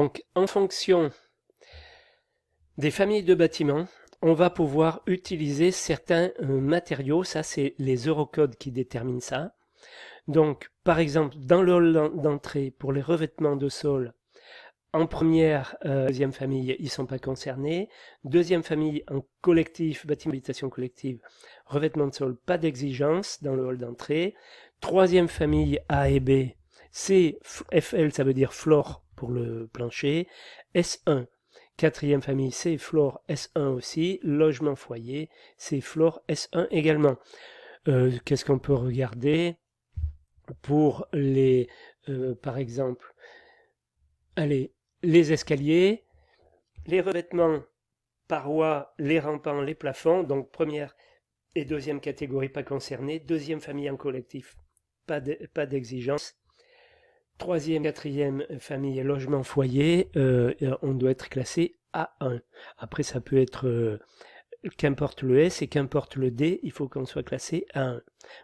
Donc, en fonction des familles de bâtiments, on va pouvoir utiliser certains matériaux. Ça, c'est les Eurocodes qui déterminent ça. Donc, par exemple, dans le hall d'entrée, pour les revêtements de sol, en première, deuxième famille, ils ne sont pas concernés. Deuxième famille, en collectif, bâtiment d'habitation collective, revêtement de sol, pas d'exigence dans le hall d'entrée. Troisième famille, A et B, c'est FL, ça veut dire floor pour le plancher. S1. Quatrième famille, c'est floor S1 aussi. Logement foyer, c'est floor S1 également. Qu'est-ce qu'on peut regarder pour les, par exemple, allez, les escaliers, les revêtements, parois, les rampants, les plafonds, donc première et deuxième catégorie pas concernées, deuxième famille en collectif, pas d'exigence, troisième, quatrième famille logement foyer, on doit être classé A1. Après ça peut être qu'importe le S et qu'importe le D, il faut qu'on soit classé A1.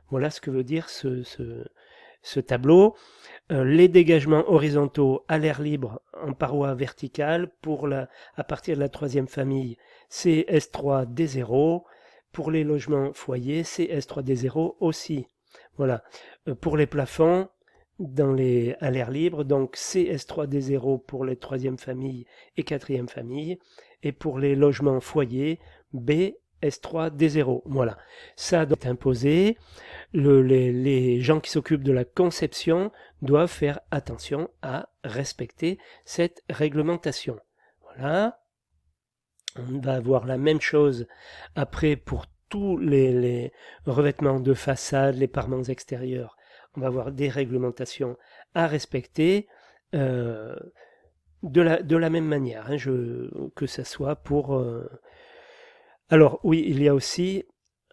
Voilà ce que veut dire ce tableau. Les dégagements horizontaux à l'air libre en paroi verticale à partir de la troisième famille, c'est S3D0. Pour les logements foyers, c'est S3D0 aussi. Voilà. Pour les plafonds, à l'air libre, donc c'est S3D0 pour les troisième famille et quatrième famille. Et pour les logements foyers, B, S3D0. Voilà. Ça doit être imposé. Les gens qui s'occupent de la conception doivent faire attention à respecter cette réglementation. Voilà. On va avoir la même chose après pour tous les revêtements de façade, les parements extérieurs. On va avoir des réglementations à respecter de la même manière, hein, que ce soit pour... Alors oui, il y a aussi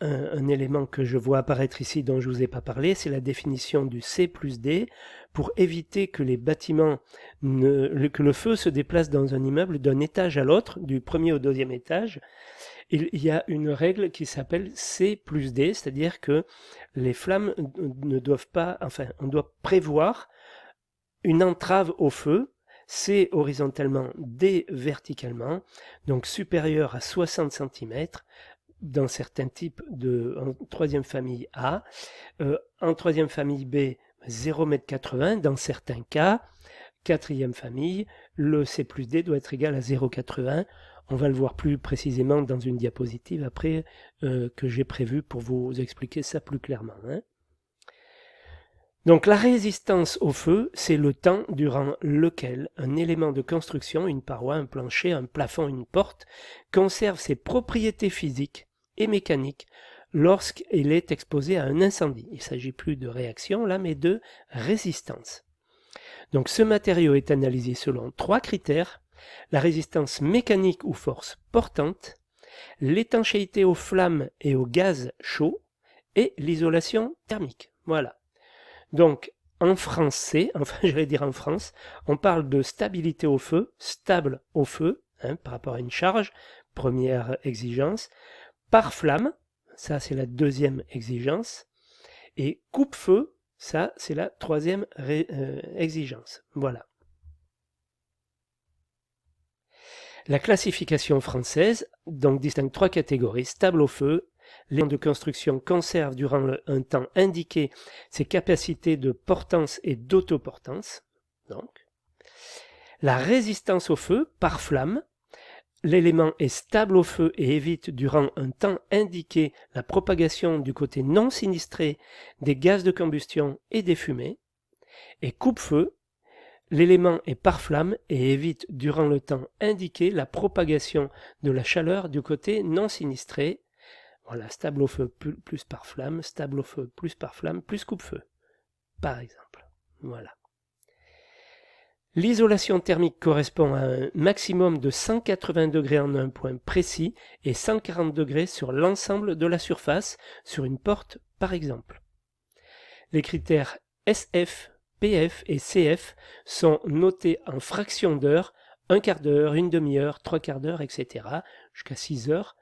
un élément que je vois apparaître ici dont je ne vous ai pas parlé, c'est la définition du C+D pour éviter que les bâtiments, que le feu se déplace dans un immeuble d'un étage à l'autre, du premier au deuxième étage. Il y a une règle qui s'appelle C+D, c'est-à-dire que les flammes ne doivent pas, enfin, on doit prévoir une entrave au feu, C horizontalement, D verticalement, donc supérieur à 60 cm, dans certains types en troisième famille A, en troisième famille B 0,80 m dans certains cas, quatrième famille, le C plus D doit être égal à 0,80. On va le voir plus précisément dans une diapositive après que j'ai prévu pour vous expliquer ça plus clairement. Hein. Donc la résistance au feu, c'est le temps durant lequel un élément de construction, une paroi, un plancher, un plafond, une porte, conserve ses propriétés physiques et mécaniques lorsqu'il est exposé à un incendie. Il ne s'agit plus de réaction là, mais de résistance. Donc ce matériau est analysé selon 3 critères, la résistance mécanique ou force portante, l'étanchéité aux flammes et aux gaz chauds et l'isolation thermique. Voilà. Donc en français, enfin j'allais dire en France, on parle de stabilité au feu, stable au feu, hein, par rapport à une charge, première exigence, par flamme, ça c'est la deuxième exigence, et coupe-feu, ça c'est la troisième exigence. Voilà. La classification française donc distingue 3 catégories, stable au feu, l'élément de construction conserve durant un temps indiqué ses capacités de portance et d'autoportance. Donc, la résistance au feu par flamme, l'élément est stable au feu et évite durant un temps indiqué la propagation du côté non sinistré des gaz de combustion et des fumées. Et coupe-feu, l'élément est par flamme et évite durant le temps indiqué la propagation de la chaleur du côté non sinistré. Voilà, stable au feu plus par flamme, stable au feu plus par flamme, plus coupe-feu, par exemple. Voilà. L'isolation thermique correspond à un maximum de 180 degrés en un point précis et 140 degrés sur l'ensemble de la surface, sur une porte par exemple. Les critères SF, PF et CF sont notés en fractions d'heure, un quart d'heure, une demi-heure, 3/4 d'heure, etc. jusqu'à 6 heures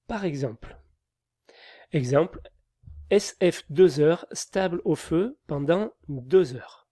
par exemple. Exemple, SF 2 heures, stable au feu pendant 2 heures.